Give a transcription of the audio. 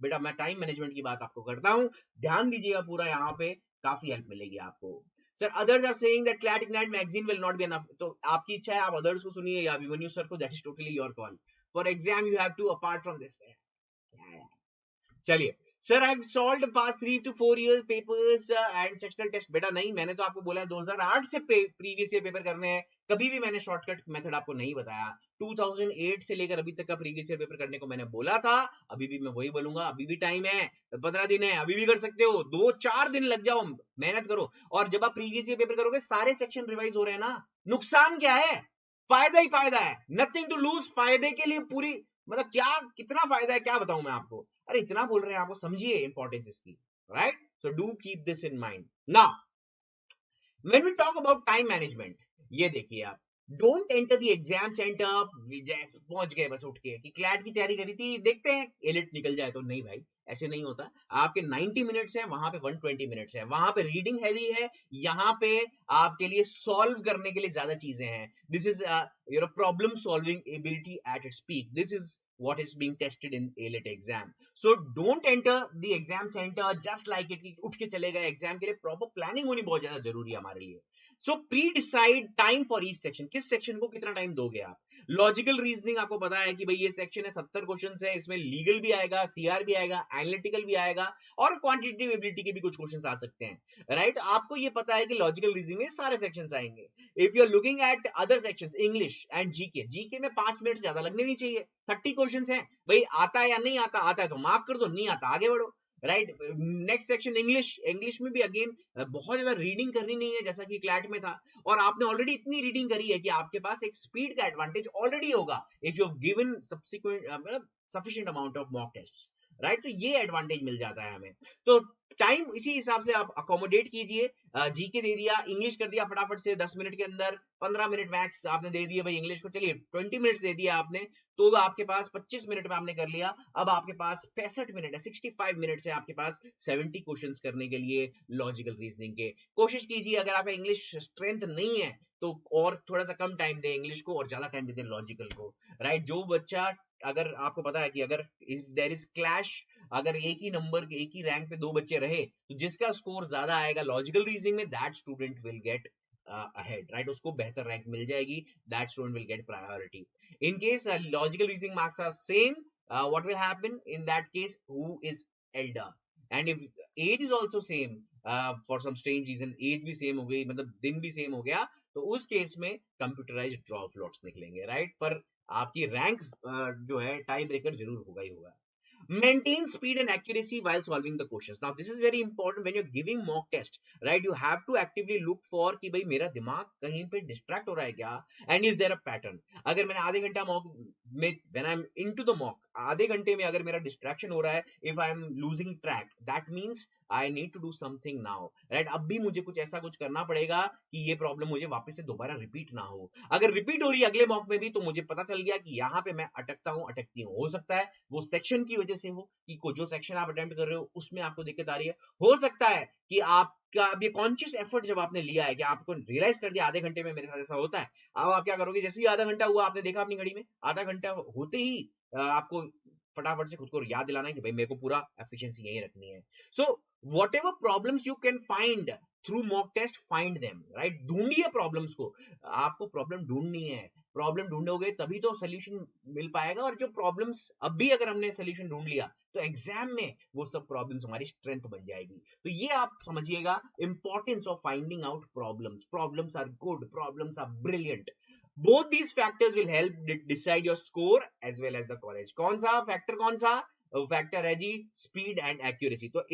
बेटा मैं time management की बात आपको करता हूँ, ध्यान दीजिएगा पूरा, यहाँ पे काफी हेल्प मिलेगी आपको। Sir others are saying that CLAT Ignite magazine will not be enough, तो आपकी इच्छा है आप अदर्स को सुनिए या अभिमन्यु सर को, that is totally your call. For exam you have to apart from this. चलिए sir, I solved past 3 to 4 years papers and sectional test. बेटा नहीं, मैंने तो आपको बोला 2008 से प्रीवियस ईयर पेपर करने हैं, कभी भी मैंने शॉर्टकट मेथड आपको नहीं बताया। 2008 से लेकर अभी तक का प्रीवियस ईयर पेपर करने को मैंने बोला था, अभी भी मैं वही बोलूंगा, अभी भी टाइम है, 15 दिन है, अभी भी कर सकते हो, 2-4 दिन लग जाओ, मेहनत करो। और जब आप प्रीवियस ईयर पेपर करोगे सारे सेक्शन रिवाइज हो रहे हैं ना, नुकसान क्या है, फायदा ही फायदा है, नथिंग टू लूज। फायदे के लिए पूरी मतलब क्या कितना फायदा है क्या बताऊं मैं आपको, अरे इतना बोल रहे हैं आपको, समझिए इंपॉर्टेंस इसकी, right? So do keep this in mind. Now when we talk about time management, ये देखिए आप, don't enter the exam centre पहुंच गए बस उठ के कि क्लैट की तैयारी करी थी, देखते हैं एलिट निकल जाए तो, नहीं भाई ऐसे नहीं होता। आपके 90 मिनट्स हैं, वहां पे 120 मिनट्स है, वहां पे रीडिंग हैवी है, यहाँ पे आपके लिए सॉल्व करने के लिए ज्यादा चीजें हैं। This is your problem solving ability at its peak, this is what is being tested in ALET exam. So don't enter the exam center just like it, उठ के चले गए एग्जाम के लिए। प्रॉपर प्लानिंग होनी बहुत ज्यादा जरूरी है हमारे लिए। सो pre decide time for each section, किस सेक्शन को कितना टाइम दोगे आप। लॉजिकल रीजनिंग आपको पता है कि भाई ये सेक्शन है 70 क्वेश्चन है, इसमें लीगल भी आएगा, सीआर भी आएगा, एनालिटिकल भी आएगा और क्वांटिटेटिव एबिलिटी के भी कुछ क्वेश्चन आ सकते हैं, राइट? आपको ये पता है कि लॉजिकल रीजनिंग में सारे सेक्शन आएंगे। If you are looking at other sections, English and GK, GK में 5 मिनट ज्यादा लगने नहीं चाहिए, 30 क्वेश्चंस हैं भाई, आता है या नहीं आता, आता है तो मार्क कर दो, नहीं आता आगे बढ़ो, right? Next section English, English में भी अगेन बहुत ज्यादा रीडिंग करनी नहीं है जैसा कि क्लैट में था, और आपने ऑलरेडी इतनी रीडिंग करी है कि आपके पास एक स्पीड का एडवांटेज ऑलरेडी होगा if you have given subsequent मतलब sufficient amount of mock tests, right? तो ये एडवांटेज मिल जाता है हमें। तो टाइम इसी हिसाब से आप अकोमोडेट कीजिए। जीके दे दिया, इंग्लिश कर दिया फटाफट से 10 मिनट के अंदर, 15 मिनट मैक्स आपने दे दिया भाई इंग्लिश को, चलिए 20 मिनट्स दे दिया आपने, तो आपके पास 25 मिनट में आपने कर लिया। अब आपके पास 65 मिनट है, 65 मिनट से आपके पास 70 क्वेश्चंस करने के लिए लॉजिकल रीजनिंग के। कोशिश कीजिए अगर आपका इंग्लिश स्ट्रेंथ नहीं है तो और थोड़ा सा कम टाइम दे इंग्लिश को और ज्यादा टाइम दे लॉजिकल को, राइट? जो बच्चा, अगर आपको पता है कि अगर इफ देयर इज क्लैश, अगर एक ही नंबर एक ही रैंक पे 2 बच्चे रहे तो जिसका स्कोर ज्यादा आएगा लॉजिकल रीजनिंग में, that student will get ahead, right? उसको बेहतर रैंक मिल जाएगी, that student will get priority. In case logical reasoning marks are same, what will happen in that case, who is elder, and if age is also same, for some strange reason age भी same हो गई, मतलब दिन भी same हो गया, तो उस केस में कंप्यूटराइज्ड ड्रॉ फ्लोट्स निकलेंगे, राइट? पर आपकी रैंक जो है टाई ब्रेकर जरूर होगा ही होगा। Maintain speed and accuracy while solving the questions. Now this is very important when you're giving mock test, right? You have to actively look for कि भाई मेरा दिमाग कहीं पे distract हो रहा है क्या, and is there a pattern? अगर मैंने आधे घंटा mock में, when I'm into the mock, आधे घंटे में अगर मेरा distraction हो रहा है, if I'm losing track, that means I need to do something now, right? अब भी मुझे कुछ ऐसा कुछ करना पड़ेगा कि ये प्रॉब्लम मुझे वापस से दोबारा रिपीट ना हो। अगर रिपीट हो रही है अगले मॉक में भी तो मुझे पता चल गया कि यहाँ पे मैं अटकता हूँ, अटकती हूँ। हो सकता है वो सेक्शन की वजह से हो कि जो सेक्शन आप अटेम्प्ट कर रहे हो उसमें आपको दिक्कत आ रही है, हो सकता है कि आपका अब ये कॉन्शियस एफर्ट जब आपने लिया है कि आपको रियलाइज कर दिया आधे घंटे में मेरे साथ ऐसा होता है, अब आप क्या करोगे, जैसे ही आधा घंटा हुआ, आपने देखा अपनी घड़ी में आधा घंटा होते ही आपको फटाफट से खुद को याद दिलाना है कि भाई मेरे को पूरा एफिशिएंसी यही रखनी है। सो whatever problems you can find through mock test, find them, right? ढूंढिए प्रॉब्लम्स को, आपको प्रॉब्लम ढूंढनी है, प्रॉब्लम ढूंढोगे तभी तो सोल्यूशन मिल पाएगा, और जो प्रॉब्लम्स अभी अगर हमने सोल्यूशन ढूंढ लिया तो एग्जाम में वो सब प्रॉब्लम्स हमारी स्ट्रेंथ बन जाएगी। तो ये आप समझिएगा importance of finding out problems. Problems are good, problems are brilliant, both these factors will help decide your score as well as the college। कौन सा फैक्टर, कौन सा फैक्टर है जी? Speed and accuracy. तो